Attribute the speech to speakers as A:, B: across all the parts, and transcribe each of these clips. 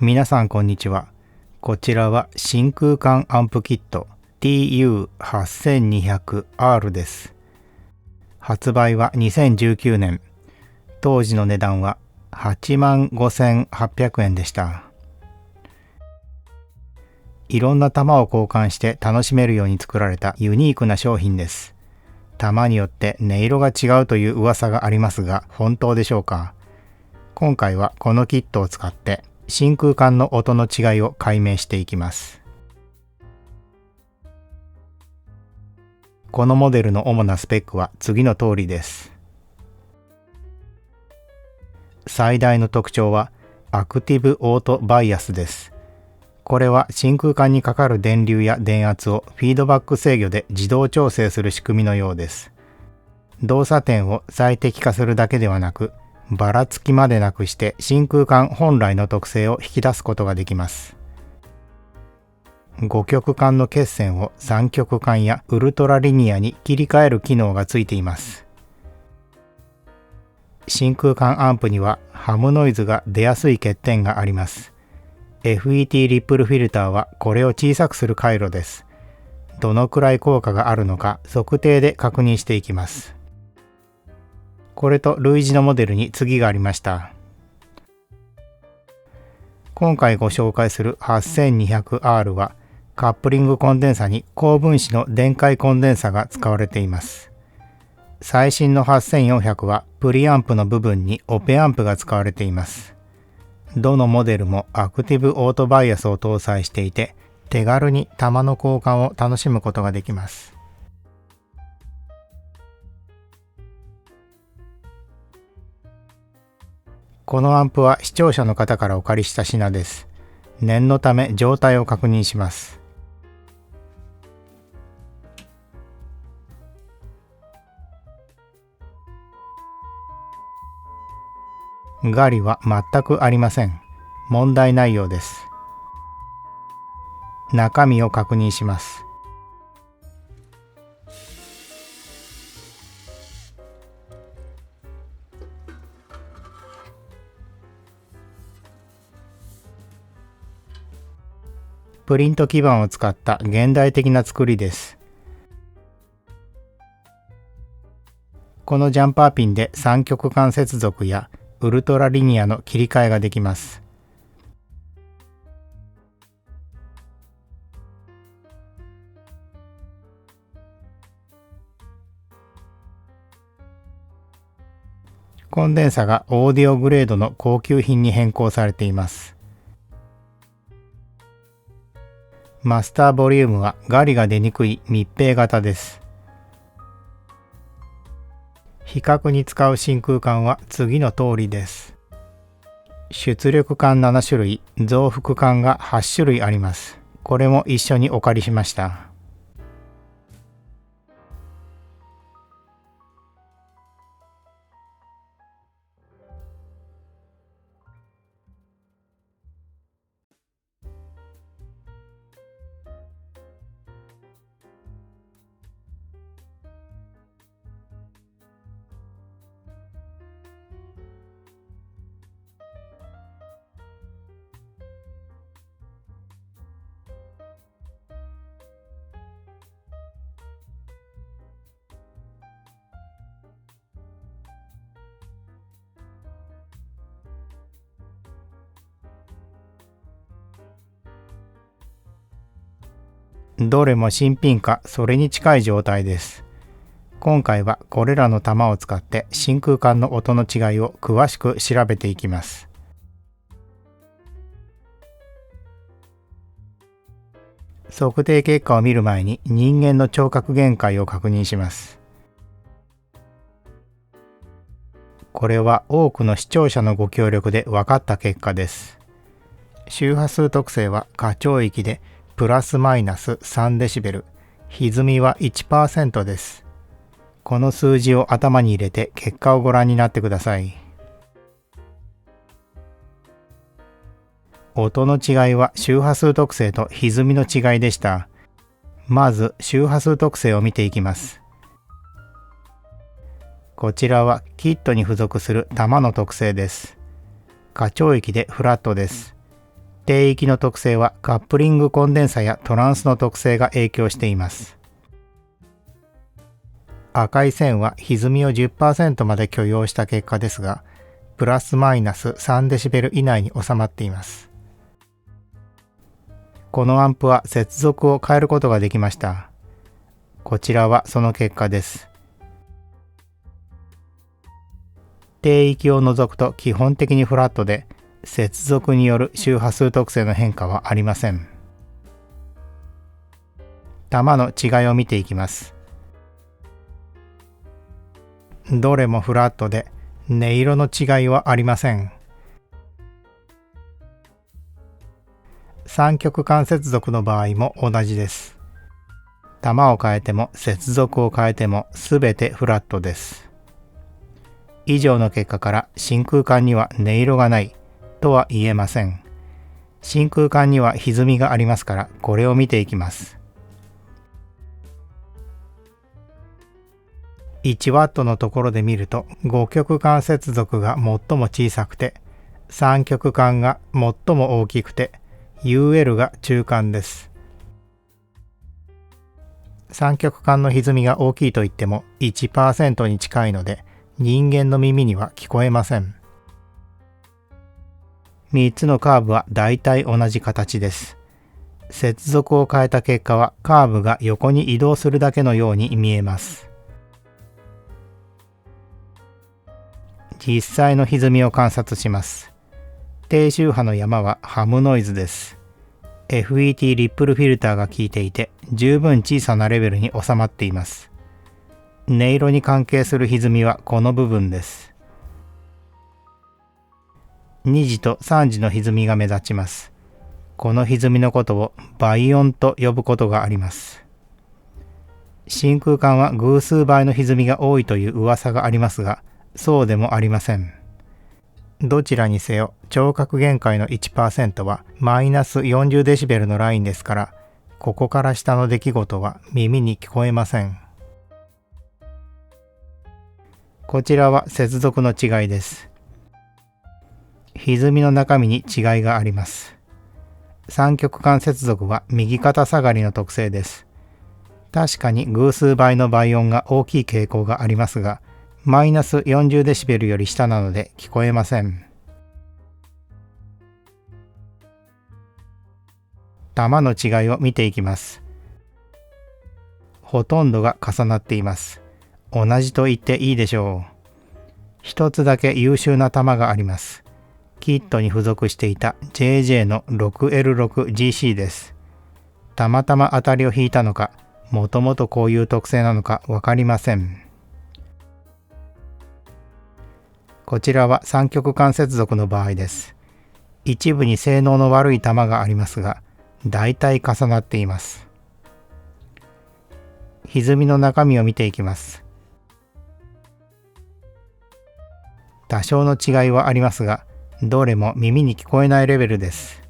A: 皆さんこんにちは。こちらは真空管アンプキット TU8200R です。発売は2019年。当時の値段は85,800円でした。いろんな弾を交換して楽しめるように作られたユニークな商品です。弾によって音色が違うという噂がありますが、本当でしょうか？今回はこのキットを使って真空管の音の違いを解明していきます。このモデルの主なスペックは次の通りです。最大の特徴はアクティブオートバイアスです。これは真空管にかかる電流や電圧をフィードバック制御で自動調整する仕組みのようです。動作点を最適化するだけではなく、ばらつきまでなくして真空管本来の特性を引き出すことができます。5極管の血栓を3極管やウルトラリニアに切り替える機能がついています。真空管アンプにはハムノイズが出やすい欠点があります。FET リップルフィルターはこれを小さくする回路です。どのくらい効果があるのか測定で確認していきます。これと類似のモデルに次がありました。今回ご紹介する 8200R はカップリングコンデンサに高分子の電解コンデンサが使われています。最新の8400はプリアンプの部分にオペアンプが使われています。どのモデルもアクティブオートバイアスを搭載していて、手軽に弾の交換を楽しむことができます。このアンプは視聴者の方からお借りした品です。念のため状態を確認します。ガリは全くありません。問題ないようです。中身を確認します。プリント基板を使った現代的な作りです。このジャンパーピンで3極管接続やウルトラリニアの切り替えができます。コンデンサがオーディオグレードの高級品に変更されています。マスターボリュームはガリが出にくい密閉型です。比較に使う真空管は次の通りです。出力管7種類、増幅管が8種類あります。これも一緒にお借りしました。どれも新品かそれに近い状態です。今回はこれらの弾を使って真空管の音の違いを詳しく調べていきます。測定結果を見る前に人間の聴覚限界を確認します。これは多くの視聴者のご協力で分かった結果です。周波数特性は過聴域でプラスマイナス3デシベル、歪みは 1% です。この数字を頭に入れて結果をご覧になってください。音の違いは周波数特性と歪みの違いでした。まず周波数特性を見ていきます。こちらはキットに付属する弾の特性です。過聴域でフラットです。低域の特性はカップリングコンデンサやトランスの特性が影響しています。赤い線は歪みを 10% まで許容した結果ですが、プラスマイナス 3dB 以内に収まっています。このアンプは接続を変えることができました。こちらはその結果です。低域を除くと基本的にフラットで、接続による周波数特性の変化はありません。玉の違いを見ていきます。どれもフラットで音色の違いはありません。三極間接続の場合も同じです。玉を変えても接続を変えてもすべてフラットです。以上の結果から真空管には音色がないとは言えません。真空管には歪みがありますから、これを見ていきます。1W のところで見ると5極間接続が最も小さくて、3極間が最も大きくて、UL が中間です。3極間の歪みが大きいといっても 1% に近いので、人間の耳には聞こえません。3つのカーブはだいたい同じ形です。接続を変えた結果はカーブが横に移動するだけのように見えます。実際の歪みを観察します。低周波の山はハムノイズです。FET リップルフィルターが効いていて、十分小さなレベルに収まっています。音色に関係する歪みはこの部分です。2次と3次の歪みが目立ちます。この歪みのことを倍音と呼ぶことがあります。真空管は偶数倍の歪みが多いという噂がありますが、そうでもありません。どちらにせよ、聴覚限界の 1% はマイナス 40dB のラインですから、ここから下の出来事は耳に聞こえません。こちらは接続の違いです。歪みの中身に違いがあります。三極間接続は右肩下がりの特性です。確かに偶数倍の倍音が大きい傾向がありますが、マイナス 40dB より下なので聞こえません。玉の違いを見ていきます。ほとんどが重なっています。同じと言っていいでしょう。一つだけ優秀な玉があります。キットに付属していた JJ の 6L6GC です。たまたま当たりを引いたのか、もともとこういう特性なのかわかりません。こちらは三極間接続の場合です。一部に性能の悪い玉がありますが、だいたい重なっています。歪みの中身を見ていきます。多少の違いはありますが、どれも耳に聞こえないレベルです。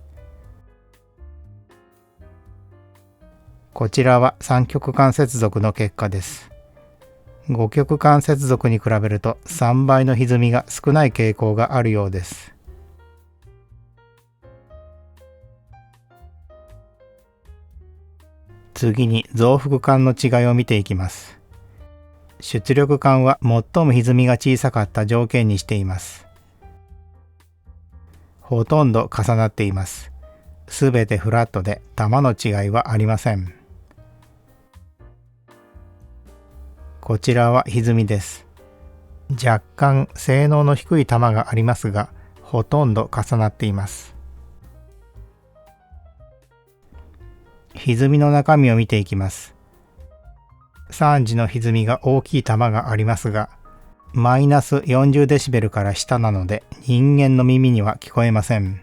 A: こちらは三極間接続の結果です。5極間接続に比べると3倍の歪みが少ない傾向があるようです。次に増幅管の違いを見ていきます。出力管は最も歪みが小さかった条件にしています。ほとんど重なっています。すべてフラットで玉の違いはありません。こちらは歪みです。若干性能の低い玉がありますが、ほとんど重なっています。歪みの中身を見ていきます。3次の歪みが大きい玉がありますが、マイナス 40dB から下なので人間の耳には聞こえません。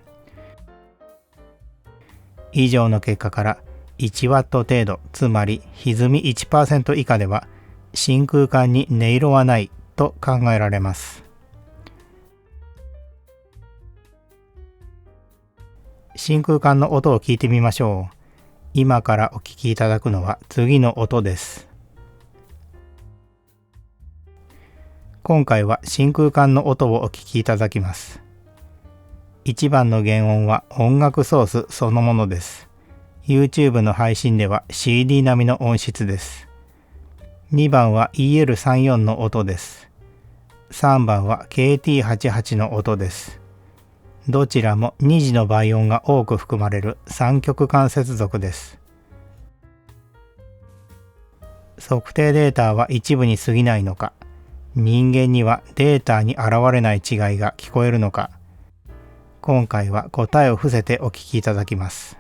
A: 以上の結果から1W 程度、つまり歪み 1% 以下では真空管に音色はないと考えられます。真空管の音を聞いてみましょう。今からお聞きいただくのは次の音です。今回は真空管の音をお聞きいただきます。1番の原音は音楽ソースそのものです。YouTube の配信では CD 並みの音質です。2番は EL34 の音です。3番は KT88 の音です。どちらも2次の倍音が多く含まれる3極間接続です。測定データは一部に過ぎないのか、人間にはデータに現れない違いが聞こえるのか、今回は答えを伏せてお聞きいただきます。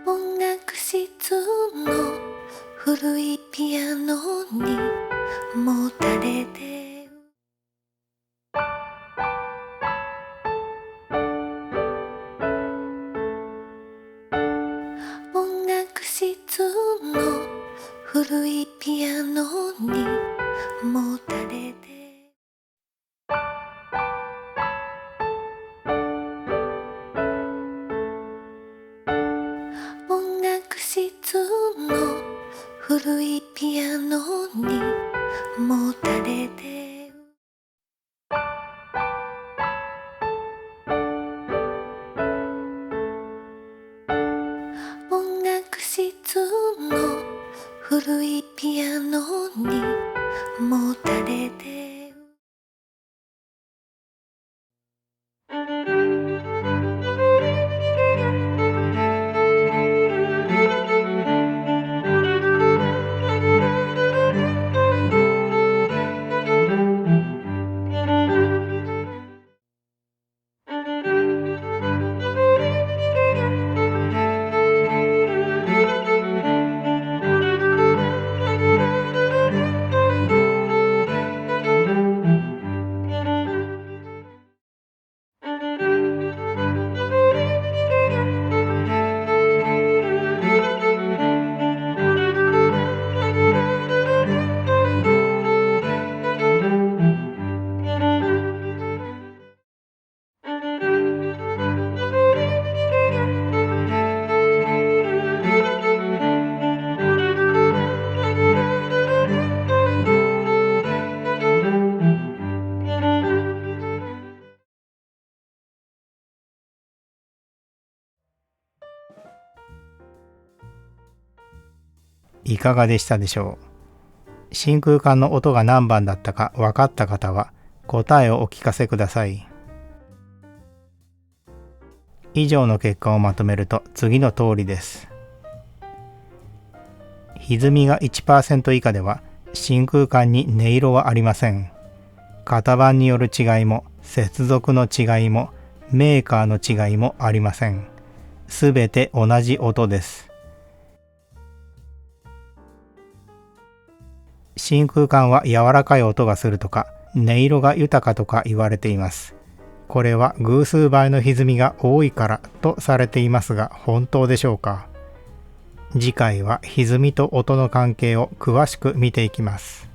B: 音楽室の古いピアノにもたれて音楽室の古いピアノにもたれて音楽室の古いピアノにもたれて音楽室の古いピアノにもたれて
A: いかがでしたでしょう。真空管の音が何番だったか分かった方は答えをお聞かせください。以上の結果をまとめると次の通りです。歪みが 1% 以下では真空管に音色はありません。型番による違いも接続の違いもメーカーの違いもありません。すべて同じ音です。真空管は柔らかい音がするとか音色が豊かとか言われています。これは偶数倍の歪みが多いからとされていますが、本当でしょうか。次回は歪みと音の関係を詳しく見ていきます。